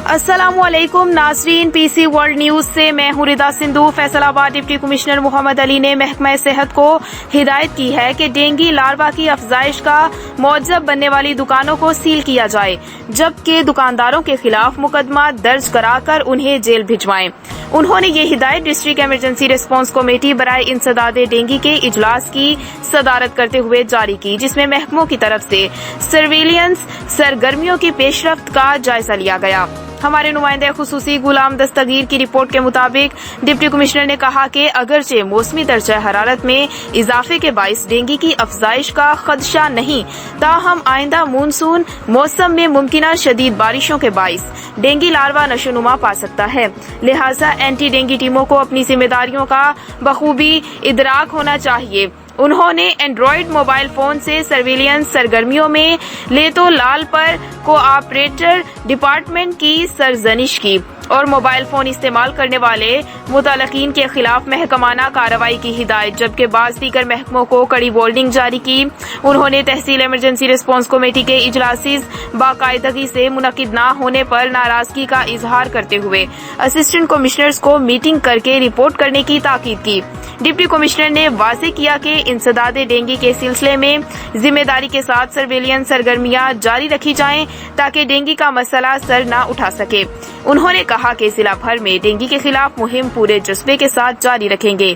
السلام علیکم ناظرین، پی سی ورلڈ نیوز سے میں ہوں ردا سندھو۔ فیصل آباد ڈپٹی کمشنر محمد علی نے محکمہ صحت کو ہدایت کی ہے کہ ڈینگی لاروا کی افزائش کا موجب بننے والی دکانوں کو سیل کیا جائے، جبکہ دکانداروں کے خلاف مقدمہ درج کرا کر انہیں جیل بھجوائیں۔ انہوں نے یہ ہدایت ڈسٹرکٹ ایمرجنسی ریسپانس کمیٹی برائے انسداد ڈینگی کے اجلاس کی صدارت کرتے ہوئے جاری کی، جس میں محکموں کی طرف سے سرویلنس سرگرمیوں کی پیش رفت کا جائزہ لیا گیا۔ ہمارے نمائندہ خصوصی غلام دستگیر کی رپورٹ کے مطابق ڈپٹی کمشنر نے کہا کہ اگرچہ موسمی درجہ حرارت میں اضافے کے باعث ڈینگی کی افزائش کا خدشہ نہیں، تاہم آئندہ مونسون موسم میں ممکنہ شدید بارشوں کے باعث ڈینگی لاروا نشو نما پا سکتا ہے، لہٰذا اینٹی ڈینگی ٹیموں کو اپنی ذمہ داریوں کا بخوبی ادراک ہونا چاہیے۔ انہوں نے اینڈرائیڈ موبائل فون سے سرویلنس سرگرمیوں میں لیتو لال پر کوآپریٹر ڈپارٹمنٹ کی سرزنش کی اور موبائل فون استعمال کرنے والے متعلقین کے خلاف محکمانہ کارروائی کی ہدایت، جبکہ بعض دیگر محکموں کو کڑی وارننگ جاری کی۔ انہوں نے تحصیل ایمرجنسی ریسپانس کمیٹی کے اجلاس باقاعدگی سے منعقد نہ ہونے پر ناراضگی کا اظہار کرتے ہوئے اسسٹنٹ کمشنرز کو میٹنگ کر کے رپورٹ کرنے کی تاکید کی۔ ڈپٹی کمشنر نے واضح کیا کہ انسداد ڈینگی کے سلسلے میں ذمہ داری کے ساتھ سرویلنس سرگرمیاں جاری رکھی جائیں تاکہ ڈینگی کا مسئلہ سر نہ اٹھا سکے۔ انہوں نے کہا کہ ضلع بھر میں ڈینگی کے خلاف مہم پورے جذبے کے ساتھ جاری رکھیں گے۔